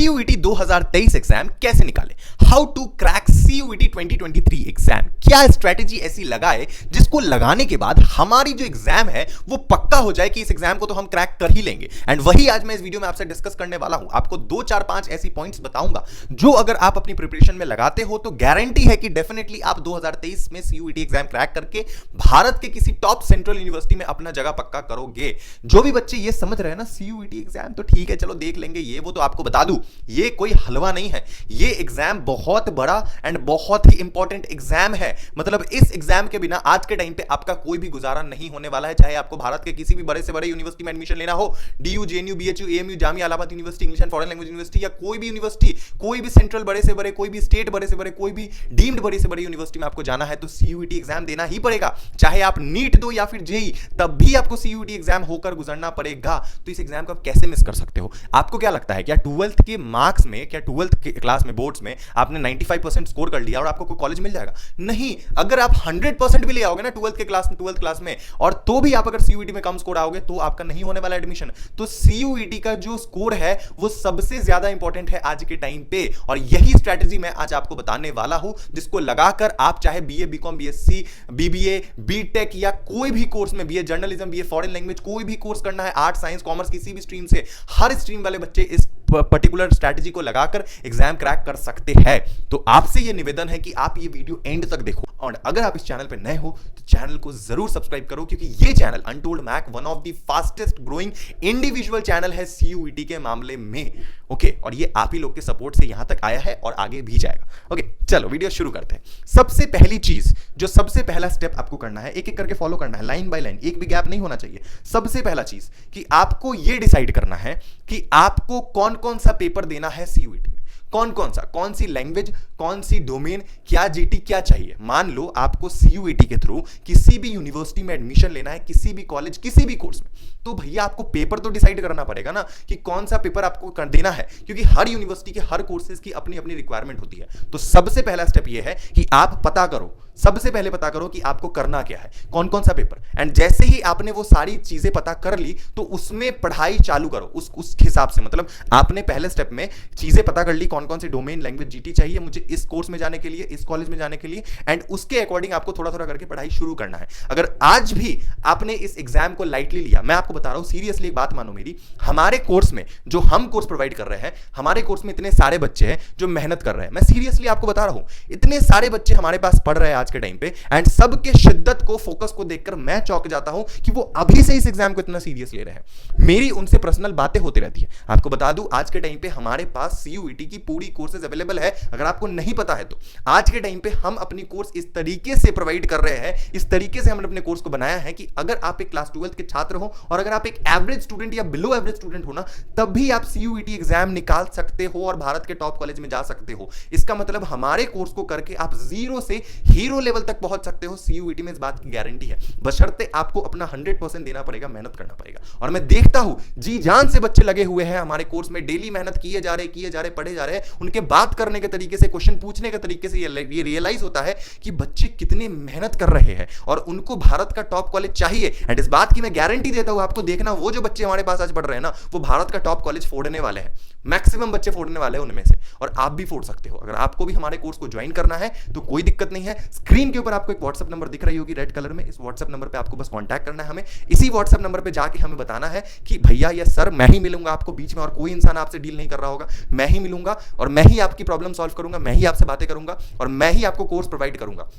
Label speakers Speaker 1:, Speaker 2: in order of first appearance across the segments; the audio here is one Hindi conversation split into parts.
Speaker 1: CUET 2023 एग्जाम कैसे निकाले, how to crack CUET 2023 exam, क्या स्ट्रेटेजी ऐसी लगाए जिसको लगाने के बाद हमारी जो एग्जाम है वो पक्का हो जाए कि इस एग्जाम को तो हम क्रैक कर ही लेंगे। एंड वही आज मैं इस वीडियो में आपसे डिस्कस करने वाला हूं। आपको 2 4 5 ऐसी पॉइंट्स बताऊंगा जो अगर आप अपनी प्रिपरेशन में लगाते हो तो गारंटी है कि डेफिनेटली आप 2023 में CUET एग्जाम क्रैक करके भारत के किसी टॉप सेंट्रल यूनिवर्सिटी में अपना जगह पक्का करोगे। जो भी बच्चे ये समझ रहे हैं ना CUET एग्जाम तो ठीक है चलो देख लेंगे ये वो, तो आपको बता दूं ये कोई हलवा नहीं है। ये एग्जाम बहुत बड़ा एंड बहुत ही इंपॉर्टेंट एग्जाम है। मतलब इस एग्जाम के बिना आज के टाइम पे आपका कोई भी गुजारा नहीं होने वाला है। चाहे आपको भारत के किसी भी बड़े से बड़े यूनिवर्सिटी में एडमिशन लेना हो, DU, JNU, BHU, AMU, Jamia Allahabad university, English and foreign language university, या कोई भी यूनिवर्सिटी, कोई भी सेंट्रल बड़े से बड़े, कोई भी स्टेट बड़े से बड़े, कोई भी डीम्ड बड़े से बड़े यूनिवर्सिटी में आपको जाना है तो CUET एग्जाम देना ही पड़ेगा। चाहे आप नीट दो या फिर जेई, तब भी आपको CUET एग्जाम होकर गुजरना पड़ेगा। तो इस एग्जाम को आप कैसे मिस कर सकते हो? आपको क्या लगता है क्या 12th के मार्क्स में, क्या 12th के क्लास में बोर्ड्स में आपने 95% स्कोर कर लिया और आपको कोई कॉलेज मिल जाएगा? नहीं। अगर आप 100% भी ले आओगे ना 12th क्लास में और तो भी आप अगर CUET में कम स्कोर आओगे तो आपका नहीं होने वाला एडमिशन। तो CUET का जो स्कोर है वो सबसे ज्यादा इंपॉर्टेंट है आज के टाइम पे, और यही स्ट्रेटेजी मैं आज आपको बताने वाला हूं जिसको लगाकर आप चाहे BA, BCom, BSc, BBA, BTech या कोई भी कोर्स में, BA journalism, BA foreign language, कोई भी कोर्स करना है, आर्ट, साइंस, कॉमर्स, किसी भी स्ट्रीम से, हर स्ट्रीम वाले बच्चे इस पर्टिकुलर स्ट्रैटेजी को लगाकर एग्जाम क्रैक कर सकते हैं। तो आपसे यह निवेदन है कि आप ये वीडियो एंड तक देखो, और अगर आप इस चैनल पे नए हो तो चैनल को जरूर सब्सक्राइब करो, क्योंकि ये channel untold Mac one of the fastest growing individual channel है CUET के मामले में। ओके, और ये आप ही लोग के सपोर्ट से यहां तक आया है और आगे भी जाएगा। ओके, चलो वीडियो शुरू करते हैं। सबसे पहली चीज, जो सबसे पहला स्टेप आपको करना है, एक एक करके फॉलो करना है, लाइन बाय लाइन, एक भी गैप नहीं होना चाहिए। सबसे पहला चीज कि आपको यह डिसाइड करना है कि आपको कौन कौन सा पेपर देना है CUET में, कौन सी लैंग्वेज, कौन सी डोमेन, क्या GT, क्या चाहिए। मान लो आपको CUET के थ्रू किसी भी यूनिवर्सिटी में एडमिशन लेना है, किसी भी कॉलेज, किसी भी कोर्स में, तो भैया आपको पेपर तो डिसाइड करना पड़ेगा ना कि कौन सा पेपर आपको देना है, क्योंकि हर यूनिवर्सिटी के हर कोर्सेज की अपनी अपनी रिक्वायरमेंट होती है। तो सबसे पहला स्टेप यह है कि आप पता करो, सबसे पहले पता करो कि आपको करना क्या है, कौन कौन सा पेपर। एंड जैसे ही आपने वो सारी चीजें पता कर ली तो उसमें पढ़ाई चालू करो उस हिसाब से। मतलब आपने पहले स्टेप में चीजें पता कर ली, कौन कौन सी डोमेन, लैंग्वेज, GT चाहिए मुझे इस कोर्स में जाने के लिए, इस कॉलेज में जाने के लिए, एंड उसके अकॉर्डिंग आपको थोड़ा थोड़ा करके पढ़ाई शुरू करना है। अगर आज भी आपने इस एग्जाम को लाइटली लिया, मैं आपको बता रहा हूं सीरियसली, एक बात मानो मेरी, हमारे कोर्स में जो हम कोर्स प्रोवाइड कर रहे हैं, हमारे कोर्स में इतने सारे बच्चे हैं जो मेहनत कर रहे हैं। मैं सीरियसली आपको बता रहा हूं, इतने सारे बच्चे हमारे पास पढ़ रहे हैं आज के टाइम पे, एंड सबके शिद्दत को, फोकस को देखकर मैं चौंक जाता हूं कि वो अभी से इस एग्जाम को इतना सीरियस ले रहे हैं। मेरी उनसे पर्सनल बातें होती रहती है। आपको बता दूं आज के टाइम पे हमारे पास CUET की पूरी कोर्सेज अवेलेबल है। अगर आपको नहीं पता है तो आज के टाइम पे हम अपनी कोर्स इस तरीके से प्रोवाइड कर रहे हैं, इस तरीके से हमने अपने कोर्स को बनाया है कि अगर आप एक क्लास 12th के छात्र हो और अगर आप एक एवरेज स्टूडेंट या बिलो एवरेज स्टूडेंट हो ना, तब भी आप CUET एग्जाम निकाल सकते हो और भारत के टॉप कॉलेज में जा सकते हो। इसका मतलब हमारे कोर्स को करके आप जीरो से हीरो लेवल तक पहुंच सकते हो। CUET में इस बात की गारंटी है, बशर्ते आपको अपना 100% देना पड़ेगा, मेहनत करना पड़ेगा। और मैं देखता हूं जी जान से बच्चे लगे हुए हैं हमारे कोर्स में, डेली मेहनत किए जा रहे, पढ़े जा रहे। उनके बात करने के तरीके से, क्वेश्चन पूछने के तरीके से ये रियलाइज होता है कि बच्चे कितने मेहनत कर रहे हैं और उनको भारत का टॉप कॉलेज चाहिए। एंड इस बात की मैं गारंटी देता हूं आपको, देखना वो जो बच्चे हमारे पास आज पढ़ रहे हैं ना, वो भारत का टॉप कॉलेज फोड़ने वाले हैं। मैक्सिमम बच्चे फोड़ने वाले हैं उनमें से, और आप भी फोड़ सकते हो। अगर आपको भी हमारे कोर्स को ज्वाइन करना है तो कोई दिक्कत नहीं है। स्क्रीन के ऊपर आपको एक व्हाट्सएप नंबर दिख रही होगी रेड कलर में, इस व्हाट्सएप नंबर पे आपको बस कांटेक्ट करना है हमें। इसी व्हाट्सएप नंबर पे जाके हमें बताना है कि भैया या सर मैं ही मिलूंगा आपको, बीच में और कोई इंसान आपसे डील नहीं कर रहा होगा, मैं ही मिलूंगा और मैं ही आपकी प्रॉब्लम सॉल्व करूंगा, मैं ही आपसे बातें करूंगा और मैं ही आपको कोर्स प्रोवाइड करूंगा।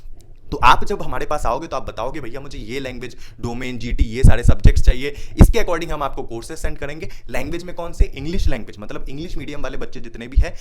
Speaker 1: तो आप जब हमारे पास आओगे तो आप बताओगे भैया मुझे ये लैंग्वेज, डोमेन, GT, ये सारे सब्जेक्ट्स चाहिए, इसके अकॉर्डिंग हम आपको कोर्सेज सेंड करेंगे। लैंग्वेज में कौन से, इंग्लिश लैंग्वेज, मतलब इंग्लिश मीडियम वाले बच्चे जितने भी हैं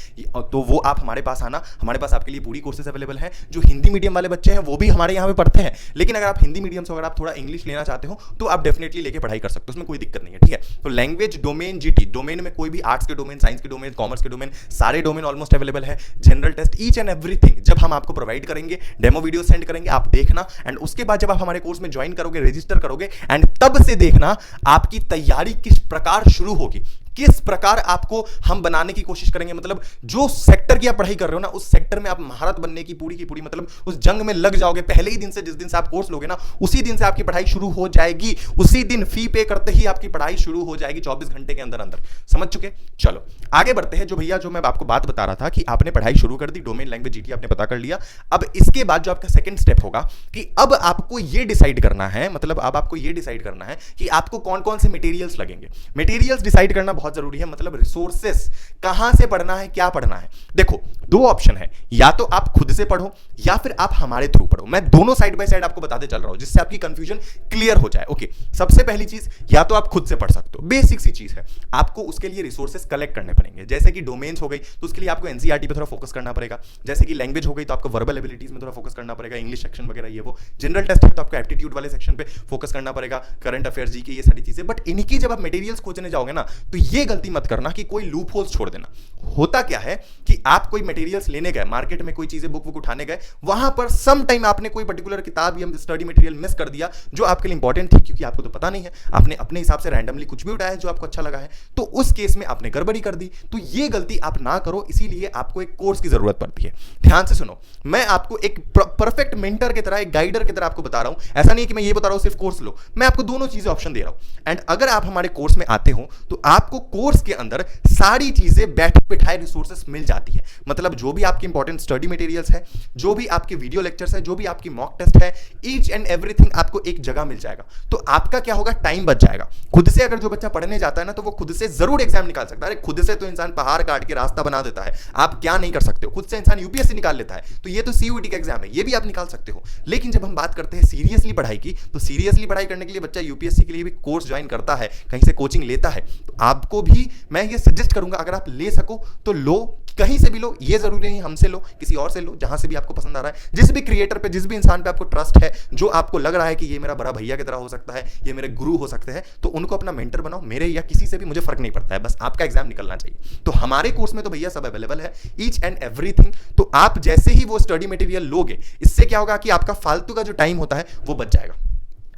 Speaker 1: तो वो आप हमारे पास आना, हमारे पास आपके लिए पूरी कोर्सेज अवेलेबल हैं। जो हिंदी मीडियम वाले बच्चे हैं वो भी हमारे यहाँ पे पढ़ते हैं, लेकिन अगर आप हिंदी मीडियम से अगर आप थोड़ा इंग्लिश लेना चाहते हो तो आप डेफिनेटली लेके पढ़ाई कर सकते हो, उसमें कोई दिक्कत नहीं है। ठीक है, तो लैंग्वेज, डोमेन, GT, डोमेन में कोई भी आर्ट्स के डोमेन, साइंस के डोमेन, कॉमर्स के डोमेन, सारे डोमेन ऑलमोस्ट अवेलेबल है। General test, each and everything जब हम आपको प्रोवाइड करेंगे, डेमो वीडियो सेंड करेंगे, आप देखना। एंड उसके बाद जब आप हमारे कोर्स में ज्वाइन करोगे, रजिस्टर करोगे, एंड तब से देखना आपकी तैयारी किस प्रकार शुरू होगी, किस प्रकार आपको हम बनाने की कोशिश करेंगे, मतलब जो सेक्टर की आप पढ़ाई कर रहे हो ना, उस सेक्टर में आप महारत बनने की पूरी मतलब उस जंग में लग जाओगे। पहले ही दिन से, जिस दिन से आप कोर्स लोगे ना, उसी दिन से आपकी पढ़ाई शुरू हो जाएगी, उसी दिन फी पे करते ही आपकी पढ़ाई शुरू हो जाएगी 24 घंटे के अंदर अंदर। समझ चुके? चलो आगे बढ़ते हैं। जो भैया जो मैं आपको बात बता रहा था कि आपने पढ़ाई शुरू कर दी, डोमेन लैंग्वेज जीटी आपने पता कर लिया। अब इसके बाद जो आपका सेकंड स्टेप होगा कि अब आपको ये डिसाइड करना है, मतलब अब आपको ये डिसाइड करना है कि आपको कौन कौन से मटेरियल्स लगेंगे। मटेरियल्स डिसाइड करना बहुत जरूरी है, मतलब रिसोर्सेस कहां से पढ़ना है, क्या पढ़ना है। देखो दो ऑप्शन है, या तो आप खुद से पढ़ो या फिर आप हमारे थ्रू पढ़ो। मैं दोनों साइड बाय साइड आपको बताते चल रहा हूं जिससे आपकी कंफ्यूजन क्लियर हो जाए। ओके, सबसे पहली चीज, या तो आप खुद से पढ़ सकते हो, बेसिक सी चीज है। आपको उसके लिए रिसोर्सेस कलेक्ट करने पड़ेंगे, जैसे कि डोमेन्स हो गई तो उसके लिए आपको एनसीईआरटी पे थोड़ा फोकस करना पड़ेगा, जैसे कि लैंग्वेज हो गई तो आपको वर्बल एबिलिटीज में थोड़ा फोकस करना पड़ेगा, इंग्लिश सेक्शन वगैरह ये वो। जनरल टेस्ट है तो आपको एप्टीट्यूड वाले सेक्शन पे फोकस करना पड़ेगा, करंट अफेयर्स जी की ये सारी चीजें। बट इनकी जब आप मटेरियल्स खोजने जाओगे ना, तो ये गलती मत करना कि कोई लूप होल्स छोड़ देना। होता क्या है कि आप कोई मटेरियल्स लेने गए, मार्केट में कोई चीजें बुक उठाने गए, वहां पर सम टाइम आपने कोई पर्टिकुलर किताब या स्टडी मटेरियल मिस कर दिया जो आपके लिए इंपॉर्टेंट थी, क्योंकि आपको तो पता नहीं है, आपने अपने हिसाब से रैंडमली कुछ भी उठाया जो आपको अच्छा लगा है, तो उस केस में आपने गड़बड़ी कर दी। तो ये गलती आप ना करो, इसीलिए आपको एक कोर्स की जरूरत पड़ती है। ध्यान से सुनो, मैं आपको एक परफेक्ट मेंटर की तरह, एक गाइडर की तरह आपको बता रहा हूं। ऐसा नहीं कि मैं ये बता रहा हूं सिर्फ कोर्स लो, मैं आपको दोनों चीजें ऑप्शन दे रहा हूं। एंड अगर आप हमारे कोर्स में आते हो तो आपको कोर्स के अंदर सारी चीजें बैठे बिठाए रिसोर्सेस मिल जाती है। मतलब जो भी आपके इंपॉर्टेंट स्टडी मटेरियल्स है, जो भी आपके वीडियो लेक्चर्स है, जो भी आपकी मॉक टेस्ट है, ईच एंड एवरीथिंग आपको एक जगह मिल जाएगा। तो आपका क्या होगा, टाइम बच जाएगा। खुद से अगर जो बच्चा पढ़ने जाता है ना, तो वो खुद से जरूर एग्जाम निकाल सकता है। खुद से तो इंसान पहाड़ काट के रास्ता बना देता है, आप क्या नहीं कर सकते हो। खुद से इंसान यूपीएससी निकाल लेता है, तो ये तो सीयूईटी का एग्जाम है, ये भी आप निकाल सकते हो। लेकिन जब हम बात करते हैं सीरियसली पढ़ाई की, तो सीरियसली पढ़ाई करने के लिए बच्चा यूपीएससी के लिए भी कोर्स ज्वाइन करता है, कहीं से कोचिंग लेता है। तो आपको भी मैं ये सजेस्ट करूंगा, अगर आप ले सको तो लो, कहीं से भी लो, ये जरूरी नहीं हमसे लो, किसी और से लो, जहां से भी आपको पसंद आ रहा है। जिस भी क्रिएटर पे, जिस भी इंसान पे आपको ट्रस्ट है, जो आपको लग रहा है कि ये मेरा बड़ा भैया की तरह हो सकता है, ये मेरे गुरु हो सकते हैं, तो उनको अपना मेंटर बनाओ। मेरे या किसी से भी मुझे फर्क नहीं पड़ता है, बस आपका एग्जाम निकलना चाहिए। तो हमारे कोर्स में तो भैया सब अवेलेबल है, ईच एंड एवरीथिंग। तो आप जैसे ही वो स्टडी मटेरियल लोगे, इससे क्या होगा कि आपका फालतू का जो टाइम होता है वो बच जाएगा।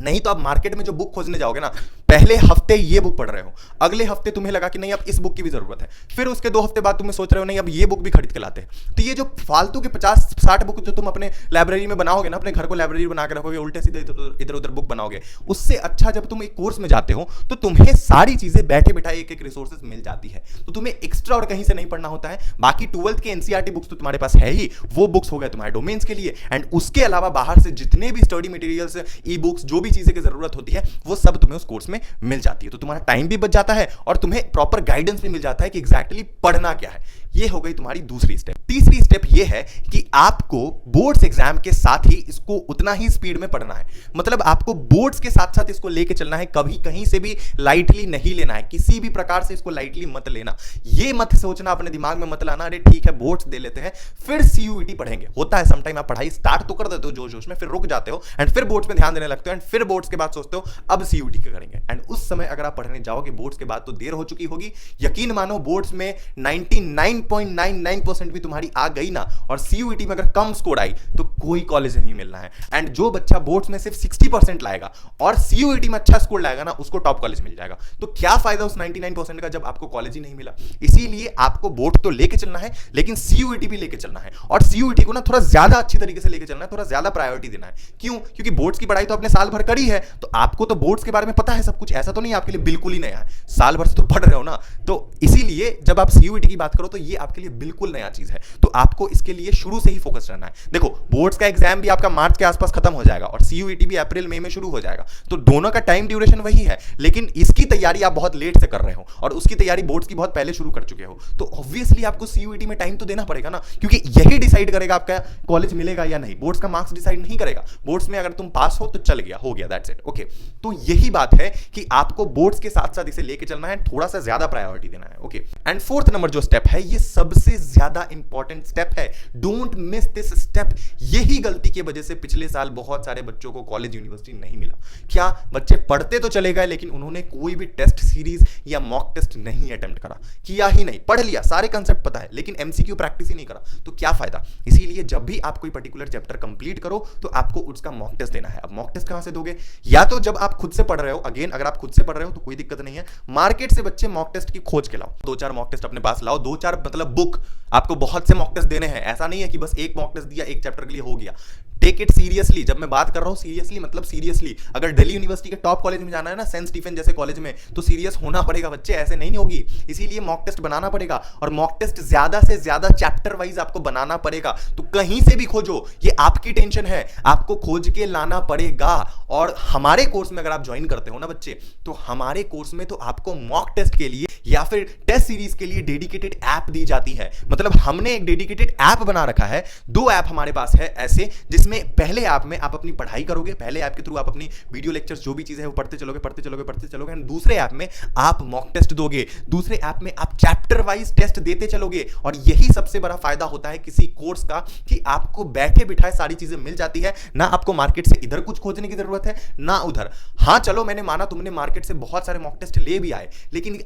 Speaker 1: नहीं तो आप मार्केट में जो बुक खोजने जाओगे ना, पहले हफ्ते ये बुक पढ़ रहे हो, अगले हफ्ते तुम्हें लगा कि नहीं अब इस बुक की भी जरूरत है, फिर उसके 2 हफ्ते बाद तुम्हें सोच रहे हो नहीं अब ये बुक भी खरीद के लाते हैं। तो ये जो फालतू के 50-60 बुक जो तुम अपने लाइब्रेरी में बनाओगे ना, अपने घर को लाइब्रेरी बना के रखोगे, उल्टे सीधे इधर उधर बुक बनाओगे, उससे अच्छा जब तुम एक कोर्स में जाते हो तो तुम्हें सारी चीजें बैठे बिठाए एक एक रिसोर्सेज मिल जाती है। तो तुम्हें एक्स्ट्रा और कहीं से नहीं पढ़ना होता है। बाकी 12th के एनसीईआरटी बुक्स तो तुम्हारे पास है ही, वो बुक्स हो गए तुम्हारे डोमेन्स के लिए। एंड उसके अलावा बाहर से जितने भी स्टडी मटेरियल्स, ई बुक्स, जो भी चीजें की जरूरत होती है, वो सब तुम्हें उस कोर्स में मिल जाती है। तो तुम्हारा टाइम भी बच जाता है और तुम्हें प्रॉपर गाइडेंस भी मिल जाता है कि एग्जैक्टली पढ़ना क्या है। ये हो गई तुम्हारी दूसरी स्टेप। तीसरी स्टेप ये है कि आपको बोर्ड्स एग्जाम के साथ ही इसको उतना ही स्पीड में पढ़ना है। मतलब आपको बोर्ड्स के साथ साथ इसको लेके चलना है, कभी कहीं से भी लाइटली नहीं लेना है, किसी भी प्रकार से इसको लाइटली मत लेना। ये मत सोचना, अपने दिमाग में मत लाना अरे ठीक है बोर्ड्स दे लेते हैं फिर सीयूईटी पढ़ेंगे। होता है समटाइम आप पढ़ाई स्टार्ट तो कर देते हो जोश जोश में, फिर रुक जाते हो एंड फिर बोर्ड्स में ध्यान देने लगते हो एंड फिर बोर्ड्स के बाद सोचते हो अब सीयूईटी क्या करेंगे। एंड उस समय अगर आप पढ़ने जाओगे बोर्ड्स के बाद तो देर हो चुकी होगी। यकीन मानो बोर्ड्स में 99.99% भी तुम्हारी आ गई ना, और सीयूईटी में अगर कम स्कोर आई तो कोई कॉलेज नहीं मिलना है। एंड जो बच्चा बोर्ड्स में सिर्फ 60% लाएगा और सीयूईटी में अच्छा स्कोर लाएगा ना, उसको टॉप कॉलेज मिल जाएगा। तो क्या फायदा उस 99% का जब आपको कॉलेज ही नहीं मिला। इसीलिए आपको बोर्ड तो लेके चलना है, लेकिन सीयूईटी भी लेके चलना है। और सीयूईटी को ना थोड़ा ज्यादा अच्छी तरीके से लेके चलना है, थोड़ा ज्यादा प्रायोरिटी देना है। क्यों? क्योंकि बोर्ड्स की पढ़ाई तो आपने साल भर करी है, तो आपको तो बोर्ड्स के बारे में पता है सब कुछ। ऐसा तो नहीं आपके लिए बिल्कुल ही नया है, साल भर से तो पढ़ रहे हो ना। तो इसीलिए जब आप सीयूईटी की बात करो तो ये आपके लिए बिल्कुल नया चीज है। तो आपको इसके लिए शुरू से ही फोकस रहना है। देखो बोर्ड्स का एग्जाम भी आपका मार्च के आसपास खत्म हो जाएगा और सीयूईटी भी अप्रैल मई में शुरू हो जाएगा। तो दोनों का टाइम ड्यूरेशन वही है, लेकिन इसकी तैयारी आप बहुत लेट से कर रहे हो और उसकी तैयारी बोर्ड्स की बहुत पहले शुरू कर चुके हो। तो ऑब्वियसली आपको सीयूईटी में टाइम तो देना पड़ेगा ना, क्योंकि यही डिसाइड करेगा आपका कॉलेज मिलेगा या नहीं। बोर्ड्स का मार्क्स डिसाइड नहीं करेगा। बोर्ड्स में अगर तुम पास हो तो चल गया, हो गया, दैट्स इट। ओके, तो यही बात है कि आपको बोर्ड्स के साथ साथ इसे लेके चलना है, थोड़ा सा ज्यादा प्रायोरिटी देना है। ओके, एंड फोर्थ नंबर जो स्टेप है, ये सबसे ज्यादा इंपॉर्टेंट स्टेप है। Don't miss this step. यही गलती की वजह से पिछले साल बहुत सारे बच्चों को कॉलेज यूनिवर्सिटी नहीं मिला। क्या बच्चे पढ़ते तो चले गए, लेकिन उन्होंने कोई भी टेस्ट सीरीज या मॉक टेस्ट नहीं अटेम्प्ट करा, किया ही नहीं। पढ़ लिया, सारे कंसेप्ट पता है, लेकिन एमसीक्यू प्रैक्टिस ही नहीं करा, तो क्या फायदा। इसीलिए जब भी आप कोई पर्टिकुलर चैप्टर कंप्लीट करो तो आपको उसका मॉक टेस्ट देना है। अब मॉक टेस्ट कहां से दोगे? या तो जब आप खुद से पढ़ रहे हो, अगेन अगर आप खुद से पढ़ रहे हो तो कोई दिक्कत नहीं है, मार्केट से बच्चे मॉक टेस्ट की खोज के लाओ, 2-4 मॉक टेस्ट अपने पास लाओ, 2-4 मतलब बुक, आपको बहुत से मॉक टेस्ट देने हैं। ऐसा नहीं है कि बस एक मॉक टेस्ट दिया एक चैप्टर के लिए हो गया। Take it seriously. जब मैं बात कर रहा हूं सीरियसली, मतलब सीरियसली। अगर दिल्ली यूनिवर्सिटी के टॉप कॉलेज में जाना है ना, सेंट स्टीफन जैसे कॉलेज में, तो सीरियस होना पड़ेगा बच्चे, ऐसे नहीं होगी। इसीलिए मॉक टेस्ट बनाना पड़ेगा, और मॉक टेस्ट ज्यादा से ज्यादा चैप्टर वाइज आपको बनाना पड़ेगा। तो कहीं से भी खोजो, ये आपकी टेंशन है, आपको खोज के लाना पड़ेगा। और हमारे कोर्स में अगर आप ज्वाइन करते हो ना बच्चे, तो हमारे कोर्स में तो आपको मॉक टेस्ट के लिए या फिर टेस्ट सीरीज के लिए डेडिकेटेड ऐप दी जाती है। मतलब हमने एक डेडिकेटेड ऐप बना रखा है। 2 ऐप हमारे पास है ऐसे, जिसमें पहले ऐप में आप अपनी पढ़ाई करोगे, पहले ऐप के थ्रू आप अपनी वीडियो लेक्चर्स जो भी चीजें है वो पढ़ते चलोगे, एंड दूसरे ऐप में आप मॉक टेस्ट दोगे, दूसरे ऐप में आप चैप्टर वाइज टेस्ट देते चलोगे। और यही सबसे बड़ा फायदा होता है किसी कोर्स का, कि आपको बैठे बिठाए सारी चीजें मिल जाती है। ना आपको मार्केट से इधर कुछ खोजने की जरूरत है, ना उधर। हाँ चलो, मैंने माना तुमने मार्केट से बहुत सारे मॉक टेस्ट ले भी आए, लेकिन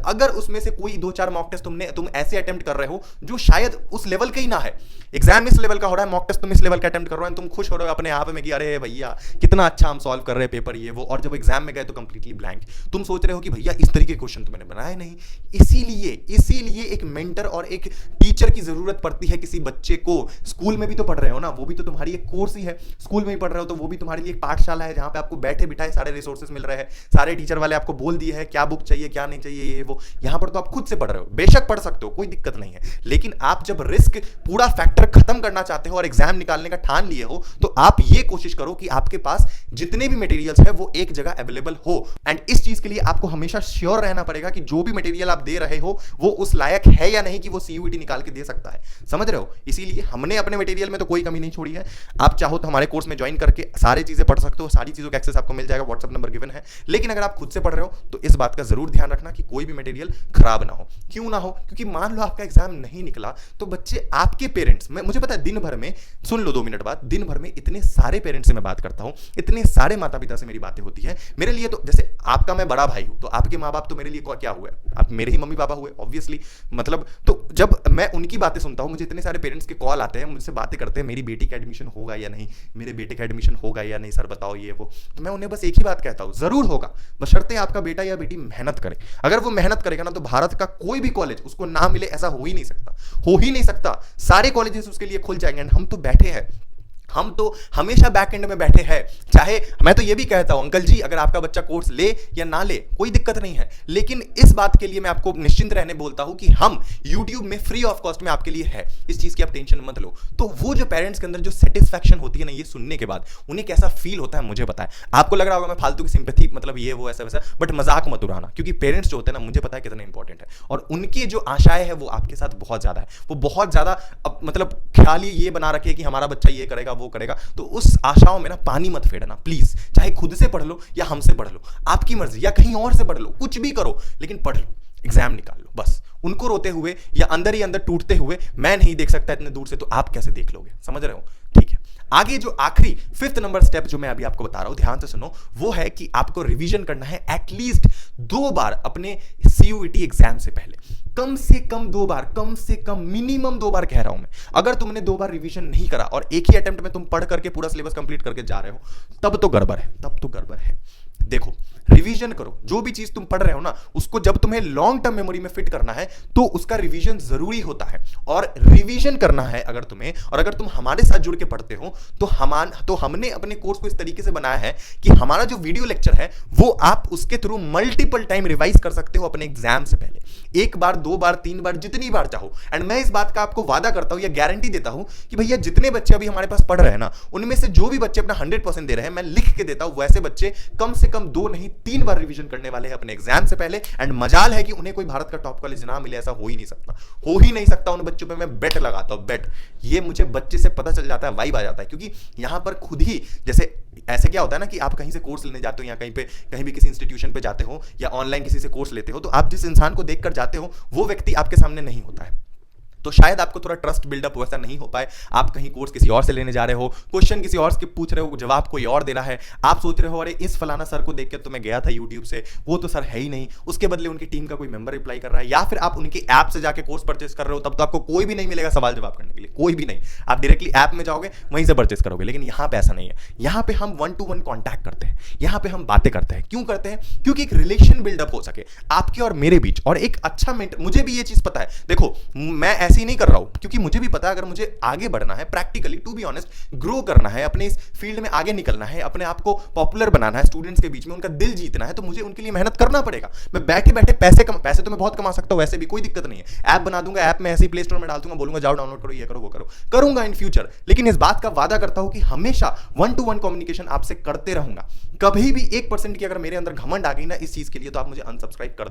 Speaker 1: अगर उसमें से कोई 2-4 मॉक टेस्ट तुम ऐसे अटेम्प्ट कर रहे हो जो शायद उस लेवल के ही ना है, एग्जाम इस लेवल का हो रहा है, मॉक टेस्ट तुम इस लेवल का अटेम्प्ट कर रहे हो, तुम खुश हो रहे हो अपने आप में कि अरे भैया कितना अच्छा हम सॉल्व कर रहे हैं पेपर ये वो, और जब एग्जाम में गए तो कंप्लीटली ब्लैंक। तुम सोच रहे हो कि भैया इस तरीके के क्वेश्चन तो मैंने बनाए नहीं। इसीलिए एक मेंटर और एक टीचर की जरूरत पड़ती है किसी बच्चे को। स्कूल में भी तो पढ़ रहे हो ना, वो भी तो तुम्हारी एक कोर्स ही है। स्कूल में ही पढ़ रहे हो तो वो भी तुम्हारे लिए एक पाठशाला है, जहां पे आपको बैठे बिठाए सारे रिसोर्सेज मिल रहे हैं, सारे टीचर वाले आपको बोल दिए हैं क्या बुक चाहिए क्या नहीं चाहिए ये वो। यहां पर तो आप खुद से पढ़ रहे हो, बेशक पढ़ सकते हो, कोई दिक्कत नहीं है, लेकिन आप जब रिस्क पूरा फैक्टर खत्म करना चाहते हो और एग्जाम निकालने का ठान लिए हो, तो आप ये कोशिश करो कि आपके पास जितने भी मटेरियल्स है वो एक जगह अवेलेबल हो। एंड इस चीज के लिए आपको हमेशा श्योर रहना पड़ेगा कि जो भी मटेरियल आप दे रहे हो वो उस लायक है या नहीं कि वो सीयूईटी निकाल के दे सकता है। समझ रहे हो? इसीलिए हमने अपने मटेरियल में तो कोई कमी नहीं छोड़ी है। आप चाहो तो हमारे कोर्स में ज्वाइन करके सारी चीजें पढ़ सकते हो, सारी चीजों का एक्सेस आपको मिल जाएगा, व्हाट्सएप नंबर गिवन है। लेकिन अगर आप खुद से पढ़ रहे हो तो इस बात का जरूर ध्यान रखना कि कोई भी मटेरियल खराब ना हो। क्यों ना हो? क्योंकि मान लो आपका एग्जाम नहीं निकला तो बच्चे आपके पेरेंट्स, मुझे पता है दिन भर में, सुन लो 2 मिनट बाद, दिन भर में इतने सारे पेरेंट्स से मैं बात करता हूं, इतने सारे माता पिता से मेरी बातें होती है। मेरे लिए तो जैसे आपका मैं बड़ा भाई हूं, तो आपके माँ बाप तो मेरे लिए क्या हुए, आप मेरे ही मम्मी पापा हुए ऑब्वियसली। मतलब तो जब मैं उनकी बातें सुनता हूं, मुझे इतने सारे पेरेंट्स के कॉल आते हैं, मुझसे बातें करते हैं, मेरी बेटी का एडमिशन होगा या नहीं, मेरे बेटे का एडमिशन होगा या नहीं सर बताओ ये वो। तो मैं उन्हें बस एक ही बात कहता हूं, जरूर होगा, बशर्ते आपका बेटा या बेटी मेहनत करे। अगर वो मेहनत करेगा ना तो भारत का कोई भी कॉलेज उसको ना मिले ऐसा हो ही नहीं सकता, हो ही नहीं सकता। सारे कॉलेजेस उसके लिए खुल जाएंगे। हम तो बैठे हैं, हम तो हमेशा बैक एंड में बैठे हैं। चाहे मैं तो ये भी कहता हूं अंकल जी, अगर आपका बच्चा कोर्स ले या ना ले कोई दिक्कत नहीं है, लेकिन इस बात के लिए मैं आपको निश्चिंत रहने बोलता हूं कि हम YouTube में फ्री ऑफ कॉस्ट में आपके लिए है, इस चीज की आप टेंशन मत लो। तो वो जो पेरेंट्स के अंदर जो सेटिस्फैक्शन होती है ना ये सुनने के बाद, उन्हें कैसा फील होता है मुझे पता है। आपको लग रहा होगा मैं फालतू की सिंपैथी मतलब ये वो ऐसा वैसा, बट मजाक मत उड़ाना, क्योंकि पेरेंट्स जो होते हैं ना मुझे पता है कितने इंपॉर्टेंट है, और उनकी जो आशाएं है वो आपके साथ बहुत ज्यादा है। वो बहुत ज्यादा मतलब ख्याल ये बना रखे कि हमारा बच्चा ये करेगा वो करेगा, तो उस आशाओं में ना पानी मत फेरना प्लीज। चाहे खुद से पढ़ लो या हमसे पढ़ लो, आपकी मर्जी, या कहीं और से पढ़ लो, कुछ भी करो, लेकिन पढ़ लो, एग्जाम निकाल लो बस। उनको रोते हुए या अंदर ही अंदर टूटते हुए मैं नहीं देख सकता इतने दूर से, तो आप कैसे देख लोगे? समझ रहे हो? ठीक है, आगे जो आखिरी 5th नंबर स्टेप जो मैं अभी आपको बता रहा हूं, ध्यान से सुनो, वो है कि आपको रिवीजन करना है एटलीस्ट 2 बार अपने सीयूईटी एग्जाम से पहले। कम से कम 2 बार, कम से कम मिनिमम 2 बार कह रहा हूं मैं। अगर तुमने 2 बार रिवीजन नहीं करा और एक ही अटेम्प्ट में तुम पढ़ करके पूरा सिलेबस कंप्लीट करके जा रहे हो, तब तो गड़बड़ है, तब तो गड़बड़ है। देखो, रिवीजन करो, जो भी चीज तुम पढ़ रहे हो ना उसको जब तुम्हें लॉन्ग टर्म मेमोरी में फिट करना है तो उसका रिवीजन जरूरी होता है। और रिवीजन करना है अगर तुम्हें, और अगर तुम हमारे साथ जुड़ के पढ़ते हो तो हमने अपने कोर्स को इस तरीके से बनाया है कि हमारा जो वीडियो लेक्चर है वो आप उसके थ्रू मल्टीपल टाइम रिवाइज कर सकते हो अपने एग्जाम से पहले, 1 बार 2 बार 3 बार जितनी बार चाहो। एंड मैं इस बात का आपको वादा करता हूं या गारंटी देता हूं कि भैया जितने बच्चे अभी हमारे पास पढ़ रहे हैं ना, उनमें से जो भी बच्चे अपना 100% दे रहे हैं, मैं लिख के देता हूं वैसे बच्चे कम से कम 2 नहीं 3 बार रिवीजन करने वाले हैं अपने एग्जाम से पहले। एंड मजाल है कि उन्हें कोई भारत का टॉप कॉलेज ना मिले, ऐसा हो ही नहीं सकता, हो ही नहीं सकता। उन बच्चों पे मैं बेट लगाता हूं, बेट। ये मुझे बच्चे से पता चल जाता है, वाइब आ जाता है, क्योंकि यहां पर खुद ही जैसे ऐसे क्या होता है ना कि आप कहीं से कोर्स लेने जाते हो या कहीं भी किसी इंस्टीट्यूशन पे जाते हो या ऑनलाइन किसी से कोर्स लेते हो, तो आप जिस इंसान को देखकर जाते हो वो व्यक्ति आपके सामने नहीं होता है। तो शायद आपको थोड़ा ट्रस्ट बिल्डअप वैसा नहीं हो पाए, आप कहीं कोर्स किसी और से लेने जा रहे हो, क्वेश्चन किसी और से पूछ रहे हो, जवाब कोई और दे रहा है, आप सोच रहे हो अरे इस फलाना सर को देख के तो मैं गया था यूट्यूब से, वो तो सर है ही नहीं, उसके बदले उनकी टीम का कोई मेंबर रिप्लाई कर रहा है, या फिर आप उनकी ऐप से जाके कोर्स परचेस कर रहे हो, तब तो आपको कोई भी नहीं मिलेगा सवाल जवाब करने के लिए, कोई भी नहीं, आप डायरेक्टली ऐप में जाओगे वहीं से परचेस करोगे। लेकिन यहां पे ऐसा नहीं है, यहां पे हम 1-to-1 कॉन्टैक्ट करते हैं, यहां पे हम बातें करते हैं। क्यों करते हैं? क्योंकि एक रिलेशन बिल्डअप हो सके आपके और मेरे बीच, और एक अच्छा मुझे भी ये चीज पता है, देखो मैं ऐसे ही नहीं कर रहा हूं, क्योंकि मुझे भी पता है अगर मुझे आगे बढ़ना है, practically to be honest grow करना है, अपने इस फील्ड में आगे निकलना है, अपने आप को पॉपुलर बनाना है, स्टूडेंट्स के बीच में उनका दिल जीतना है, तो मुझे उनके लिए मेहनत करना पड़ेगा। मैं बैठे बैठे पैसे तो मैं बहुत कमा सकता हूं, वैसे भी कोई दिक्कत नहीं है, ऐप बना दूंगा, ऐप में ऐसे ही प्ले स्टोर में डाल दूंगा, बोलूंगा जाओ डाउनलोड करो, ये करो वो करो, करूंगा इन फ्यूचर। लेकिन इस बात का वादा करता हूं कि हमेशा 1-to-1 कम्युनिकेशन आपसे करते रहूंगा। कभी भी 1% की अगर मेरे अंदर घमंड आ गई ना इस चीज के लिए, तो आप मुझे अनसब्सक्राइब कर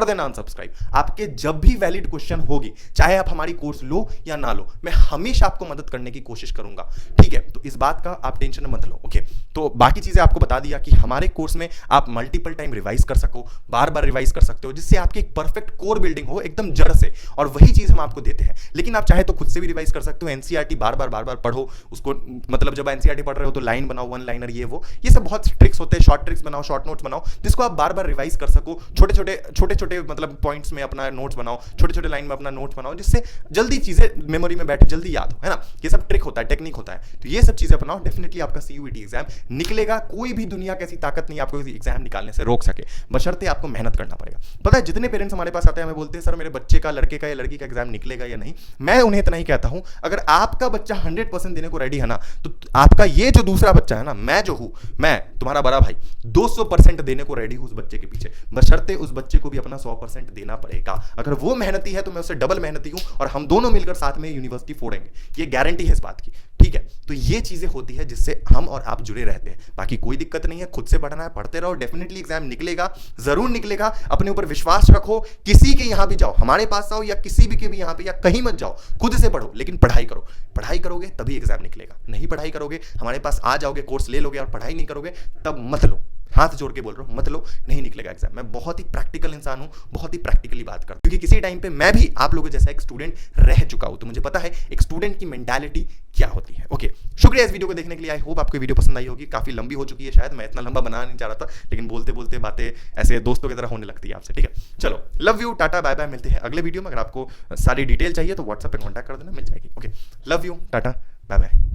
Speaker 1: देना अनसब्सक्राइब। आपके जब भी वैलिड क्वेश्चन होगी, चाहे आप हमारी कोर्स लो या ना लो, मैं हमेशा आपको मदद करने की कोशिश करूंगा, ठीक है? तो इस बात का आप टेंशन मत लो, ओके? तो बाकी चीजें आपको बता दिया कि हमारे कोर्स में आप मल्टीपल टाइम रिवाइज कर सको, बार बार रिवाइज कर सकते हो, जिससे आपकी एक परफेक्ट कोर बिल्डिंग हो एकदम जड़ से, और वही चीज हम आपको देते हैं। लेकिन आप चाहे तो खुद से भी रिवाइज कर सकते हो, एनसीईआरटी बार बार पढ़ो उसको, मतलब जब एनसीईआरटी पढ़ रहे हो तो लाइन बनाओ, वन लाइनर, ये सब बहुत ट्रिक्स होते हैं, शॉर्ट ट्रिक्स बनाओ, शॉर्ट नोट्स बनाओ, जिसको आप बार बार रिवाइज कर सको, छोटे छोटे मतलब पॉइंट्स में अपना नोट्स बनाओ, छोटे छोटे लाइन में अपना नोट्स बनाओ, जिससे जल्दी चीजें मेमोरी में बैठे, जल्दी याद हो, है ना? ये सब ट्रिक होता है, टेक्निक होता है। तो ये सब चीजें अपनाओ, डेफिनेटली आपका सीयूईटी एग्जाम निकलेगा। कोई भी दुनिया की ऐसी ताकत नहीं आपको एग्जाम निकालने से रोक सके, बशर्ते आपको मेहनत करना पड़ेगा। पता है जितने पेरेंट्स हमारे पास आते हैं, हमें बोलते हैं सर मेरे बच्चे का, लड़के का या लड़की का एग्जाम निकलेगा या नहीं, मैं उन्हें इतना ही कहता हूं, अगर आपका बच्चा 100% देने को रेडी है ना, तो आपका ये जो दूसरा बच्चा है ना, मैं जो हूं, मैं तुम्हारा बड़ा भाई 200% देने को रेडी हूं उस बच्चे के पीछे, बशर्ते उस बच्चे को भी अपना 100% देना पड़ेगा। अगर वो मेहनती है तो मैं उससे डबल मेहनती हूं, और हम दोनों मिलकर साथ में यूनिवर्सिटी फोड़ेंगे, ये गारंटी है इस बात की, ठीक है? तो ये चीजें होती है जिससे हम और आप जुड़े रहते हैं। बाकी कोई दिक्कत नहीं है, खुद से पढ़ना है, पढ़ते रहो, डेफिनेटली एग्जाम निकलेगा, जरूर निकलेगा। अपने ऊपर विश्वास रखो, किसी के यहां भी जाओ, हमारे पास आओ या किसी भी के भी यहां पे, या कहीं मत जाओ, खुद से पढ़ो, लेकिन पढ़ाई करो। पढ़ाई करोगे तभी एग्जाम निकलेगा, नहीं पढ़ाई करोगे, हमारे पास आ जाओगे, कोर्स ले लोगे और पढ़ाई नहीं करोगे, तब मत लो, हाथ जोड़ के बोल रहा हूं, मत लो, नहीं निकलेगा एग्जाम। मैं बहुत ही प्रैक्टिकल इंसान हूं, बहुत ही प्रैक्टिकली बात करता हूं, क्योंकि किसी टाइम पे मैं भी आप लोगों जैसा एक स्टूडेंट रह चुका हूं, तो मुझे पता है एक स्टूडेंट की मेंटालिटी क्या होती है। ओके, शुक्रिया इस वीडियो को देखने के लिए। आई होप आपको वीडियो पसंद आई होगी। काफी लंबी हो चुकी है, शायद मैं इतना लंबा बनाना नहीं चाह रहा था, लेकिन बोलते बोलते बातें ऐसे दोस्तों की तरह होने लगती है आपसे, ठीक है? चलो, love you, tata, bye bye, मिलते हैं अगले वीडियो में। अगर आपको सारी डिटेल चाहिए तो व्हाट्सएप पे कॉन्टैक्ट कर देना, मिल जाएगी। Okay, love you, tata, bye bye.